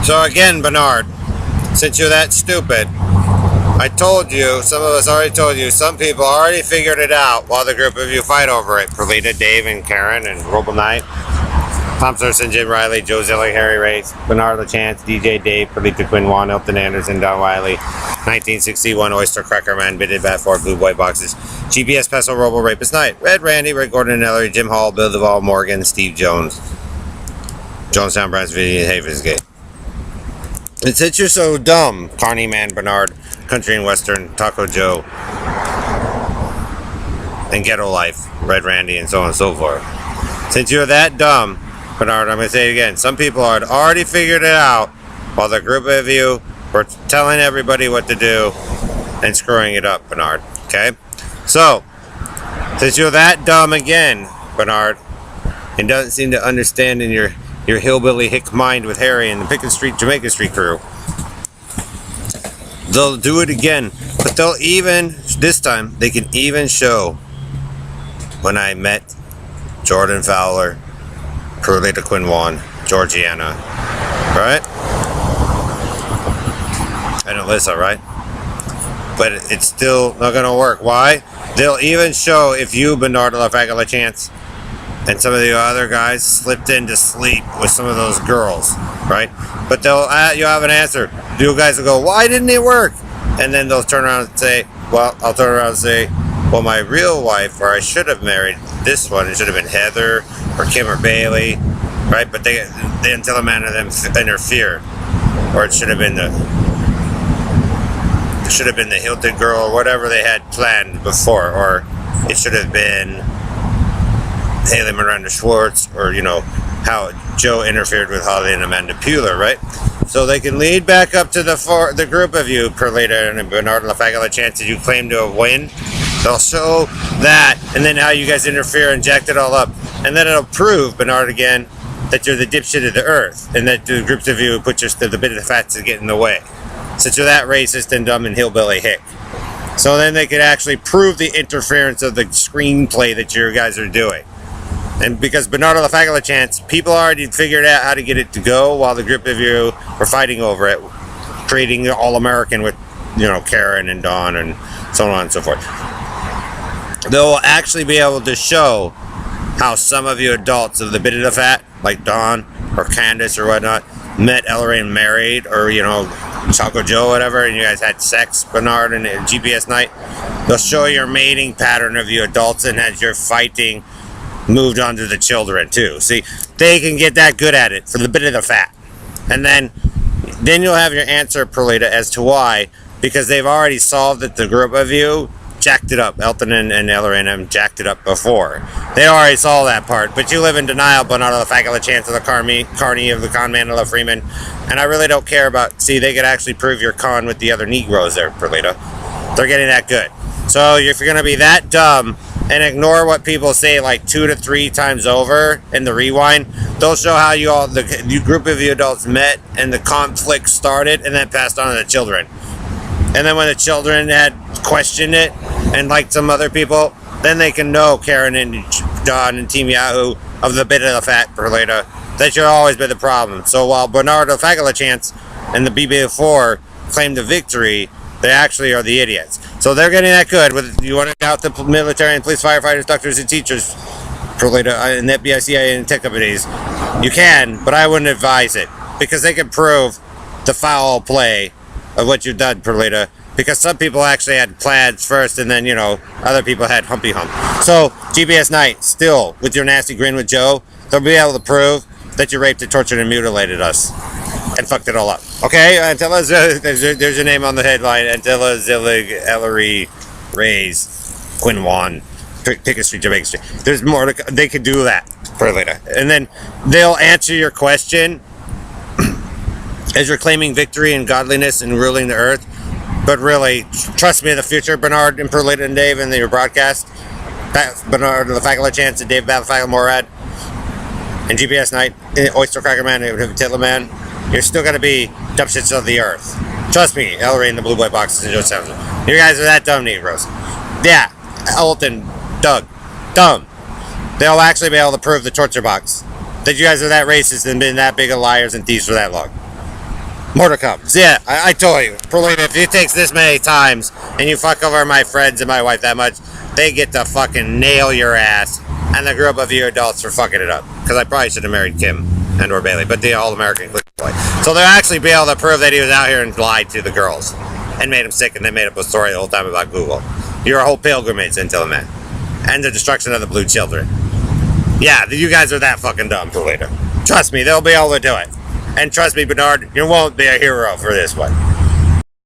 So again, Bernard, since you're that stupid, I told you, some of us already told you, some people already figured it out while the group of you fight over it. Perlita, Dave, and Karen, and Roble Knight, Tom Thurston, Jim Riley, Joe Zillig, Harry Race, Bernard LaChance, DJ Dave, Perlita Quinn, Juan, Elton Anderson, Don Wiley, 1961 Oyster Cracker Man, Bitted Bat 4, Blue Boy Boxes, GPS Peso, Robo Rapist Knight, Red Randy, Rick Gordon and Ellery, Jim Hall, Bill Duvall, Morgan, Steve Jones, Jonestown, Browns, Video, Havensgate. And since you're so dumb, Carney Man, Bernard, Country and Western, Taco Joe, and Ghetto Life, Red Randy, and so on and so forth. Since you're that dumb, Bernard, I'm going to say it again. Some people had already figured it out while the group of you were telling everybody what to do and screwing it up, Bernard. Okay? So, since you're that dumb again, Bernard, and doesn't seem to understand in your hillbilly hick mind with Harry and the Pickett Street, Jamaica Street crew, they'll do it again. But they'll even, this time, they can even show when I met Jordan Fowler, Perlita Quinn Juan, Georgiana, right? And Alyssa, right? But it's still not going to work. Why? They'll even show if you, Bernard LaChance, and some of the other guys slipped in to sleep with some of those girls, right? But you'll have an answer. You guys will go, why didn't it work? And then they'll turn around and say, well, I'll turn around and say, well, my real wife, or I should have married this one, it should have been Heather or Kim or Bailey, right? But they until a man of them interfered, or it should have been the Hilton girl or whatever they had planned before, or it should have been Haley Miranda Schwartz, or how Joe interfered with Holly and Amanda Puler, right? So they can lead back up to the group of you, Perlita and Bernard LaChance, that you claim to have win. They'll show that, and then how you guys interfere and jacked it all up, and then it'll prove, Bernard, again, that you're the dipshit of the earth, and that the groups of you put the bit of the fat to get in the way, since you're that racist and dumb and hillbilly hick. So then they could actually prove the interference of the screenplay that you guys are doing. And because Bernard LaChance, people already figured out how to get it to go while the group of you were fighting over it, creating All-American with, Karen and Dawn and so on and so forth. They'll actually be able to show how some of you adults of the bit of the fat, like Dawn or Candace or whatnot, met Ellery and married, or, Choco Joe, whatever, and you guys had sex, Bernard and GPS Night. They'll show your mating pattern of you adults, and as you're fighting, moved on to the children too. See, they can get that good at it for the bit of the fat. And then you'll have your answer, Perlita, as to why, because they've already solved it, the group of you jacked it up. Elton and Ellery and them jacked it up before. They already saw that part, but you live in denial, but not of the LaChance of the Carney of the con man of the Freeman. And I really don't care about, see, they could actually prove your con with the other Negroes there, Perlita. They're getting that good. So if you're going to be that dumb and ignore what people say like 2 to 3 times over in the rewind, they'll show how the group of you adults met and the conflict started and then passed on to the children. And then when the children had questioned it, and like some other people, then they can know, Karen and Don and Team Yahoo, of the bit of the fat, Perlita, that you've always been the problem. So while Bernard LaChance and the BB4 claim the victory, they actually are the idiots. So they're getting that good. You want to doubt the military and police, firefighters, doctors, and teachers, Perlita, and the FBI, CIA, and tech companies. You can, but I wouldn't advise it, because they can prove the foul play of what you've done, Perlita. Because some people actually had plaids first, and then, other people had humpy hump. So, GPS Night, still, with your nasty grin with Joe, they'll be able to prove that you raped and tortured and mutilated us. And fucked it all up. Okay? Antilla, there's your name on the headline. Antilla, Zillig, Ellery, Rays, Quinn Juan, Pickett Street, Jamaica Street. There's more they could do that, Perlita. And then they'll answer your question as you're claiming victory and godliness and ruling the earth. But really, trust me, in the future, Bernard and Perlita and Dave in your broadcast, Bernard LaChance and Dave Battlefield Morad, and GPS Night, Oyster Cracker Man, and Titla Man, you're still going to be dumb shits of the earth. Trust me, Ellery and the Blue Boy Boxes and Joe Samson. You guys are that dumb, Negroes. Yeah, Elton, Doug, dumb. They'll actually be able to prove the torture box. That you guys are that racist and been that big of liars and thieves for that long. More to come. So yeah, I told you, Perlita, if you takes this many times and you fuck over my friends and my wife that much, they get to fucking nail your ass and the group of you adults for fucking it up. Because I probably should have married Kim and or Bailey, but the all-American click boy. So they'll actually be able to prove that he was out here and lied to the girls and made them sick, and they made up a story the whole time about Google. Your whole pilgrimage into the man. And the destruction of the blue children. Yeah, you guys are that fucking dumb, Perlita. Trust me, they'll be able to do it. And trust me, Bernard, you won't be a hero for this one.